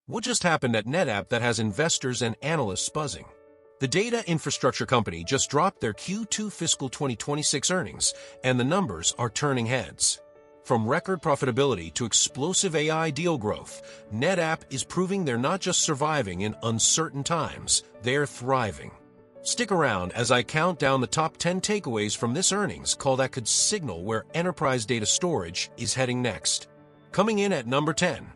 What just happened at NetApp that has investors and analysts buzzing? The data infrastructure company just dropped their Q2 fiscal 2026 earnings, and the numbers are turning heads. From record profitability to explosive AI deal growth, NetApp is proving they're not just surviving in uncertain times, they're thriving. Stick around as I count down the top 10 takeaways from this earnings call that could signal where enterprise data storage is heading next. Coming in at number 10,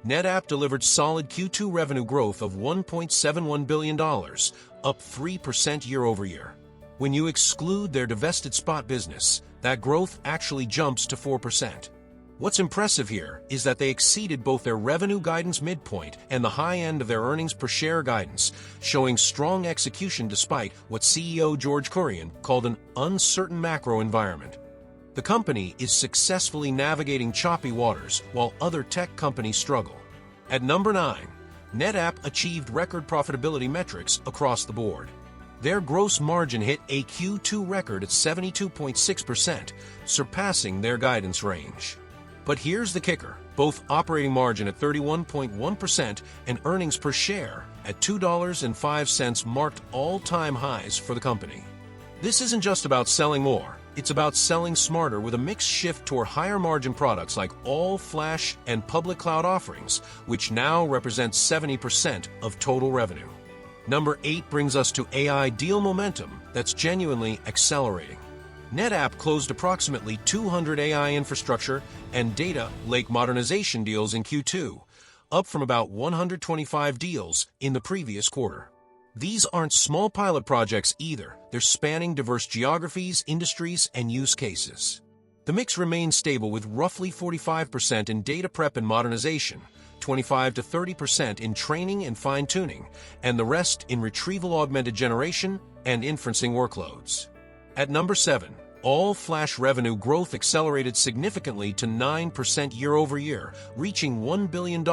NetApp delivered solid Q2 revenue growth of $1.71 billion, up 3% year-over-year. When you exclude their divested spot business, that growth actually jumps to 4%. What's impressive here is that they exceeded both their revenue guidance midpoint and the high end of their earnings per share guidance, showing strong execution despite what CEO George Kurian called an uncertain macro environment. The company is successfully navigating choppy waters while other tech companies struggle. At number 9, NetApp achieved record profitability metrics across the board. Their gross margin hit a Q2 record at 72.6%, surpassing their guidance range. But here's the kicker. Both operating margin at 31.1% and earnings per share at $2.05 marked all-time highs for the company. This isn't just about selling more. It's about selling smarter with a mixed shift toward higher-margin products like all-flash and public cloud offerings, which now represent 70% of total revenue. Number 8 brings us to AI deal momentum that's genuinely accelerating. NetApp closed approximately 200 AI infrastructure and data lake modernization deals in Q2, up from about 125 deals in the previous quarter. These aren't small pilot projects either. They're spanning diverse geographies, industries, and use cases. The mix remains stable with roughly 45% in data prep and modernization, 25 to 30% in training and fine-tuning, and the rest in retrieval-augmented generation and inferencing workloads. At number 7, all-flash revenue growth accelerated significantly to 9% year-over-year, reaching $1 billion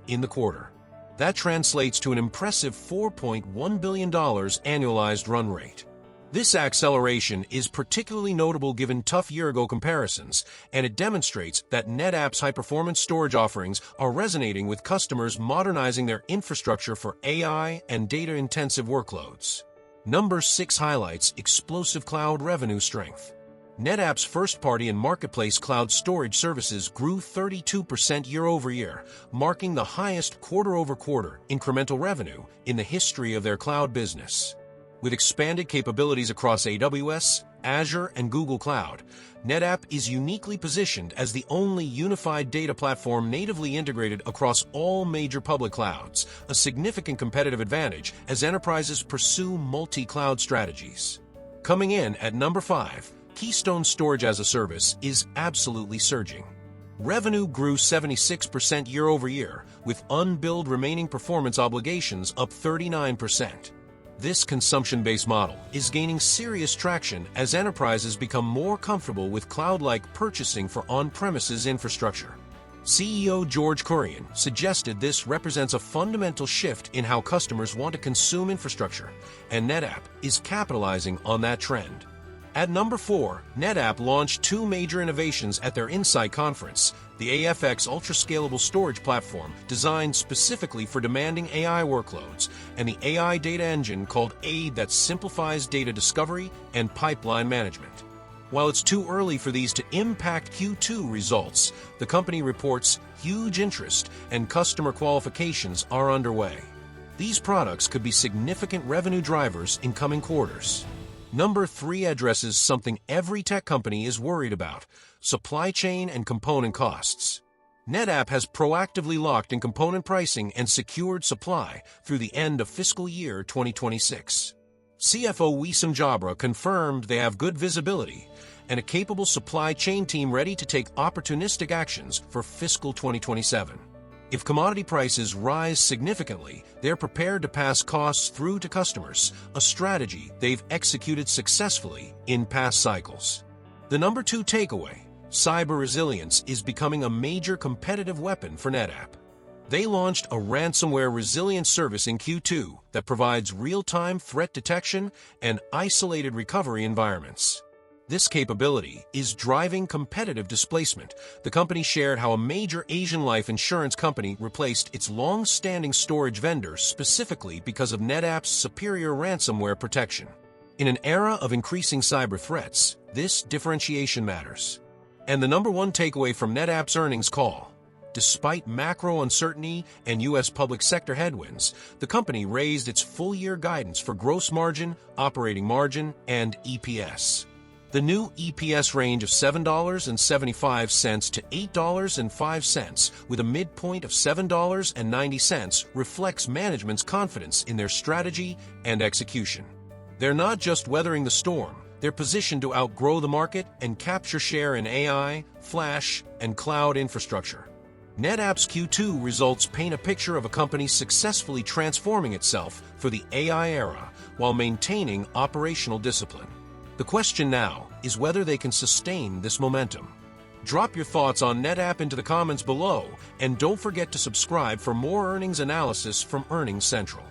in the quarter. That translates to an impressive $4.1 billion annualized run rate. This acceleration is particularly notable given tough year-ago comparisons, and it demonstrates that NetApp's high-performance storage offerings are resonating with customers modernizing their infrastructure for AI and data-intensive workloads. Number 6 highlights explosive cloud revenue strength. NetApp's first-party and marketplace cloud storage services grew 32% year-over-year, marking the highest quarter-over-quarter incremental revenue in the history of their cloud business. With expanded capabilities across AWS, Azure, and Google Cloud, NetApp is uniquely positioned as the only unified data platform natively integrated across all major public clouds, a significant competitive advantage as enterprises pursue multi-cloud strategies. Coming in at number 5, Keystone Storage as a Service is absolutely surging. Revenue grew 76% year-over-year, with unbilled remaining performance obligations up 39%. This consumption-based model is gaining serious traction as enterprises become more comfortable with cloud-like purchasing for on-premises infrastructure. CEO George Kurian suggested this represents a fundamental shift in how customers want to consume infrastructure, and NetApp is capitalizing on that trend. At number 4, NetApp launched 2 major innovations at their Insight conference: the AFX ultra-scalable storage platform designed specifically for demanding AI workloads, and the AI data engine called AID that simplifies data discovery and pipeline management. While it's too early for these to impact Q2 results, the company reports huge interest and customer qualifications are underway. These products could be significant revenue drivers in coming quarters. Number 3 addresses something every tech company is worried about: supply chain and component costs. NetApp has proactively locked in component pricing and secured supply through the end of fiscal year 2026. CFO Wissam Jabra confirmed they have good visibility and a capable supply chain team ready to take opportunistic actions for fiscal 2027. If commodity prices rise significantly, they're prepared to pass costs through to customers, a strategy they've executed successfully in past cycles. The number 2 takeaway: cyber resilience is becoming a major competitive weapon for NetApp. They launched a ransomware resilience service in Q2 that provides real-time threat detection and isolated recovery environments. This capability is driving competitive displacement. The company shared how a major Asian life insurance company replaced its long-standing storage vendor specifically because of NetApp's superior ransomware protection. In an era of increasing cyber threats, this differentiation matters. And the number one takeaway from NetApp's earnings call: despite macro uncertainty and U.S. public sector headwinds, the company raised its full-year guidance for gross margin, operating margin, and EPS. The new EPS range of $7.75 to $8.05, with a midpoint of $7.90, reflects management's confidence in their strategy and execution. They're not just weathering the storm, they're positioned to outgrow the market and capture share in AI, flash, and cloud infrastructure. NetApp's Q2 results paint a picture of a company successfully transforming itself for the AI era while maintaining operational discipline. The question now is whether they can sustain this momentum. Drop your thoughts on NetApp into the comments below, and don't forget to subscribe for more earnings analysis from Earnings Central.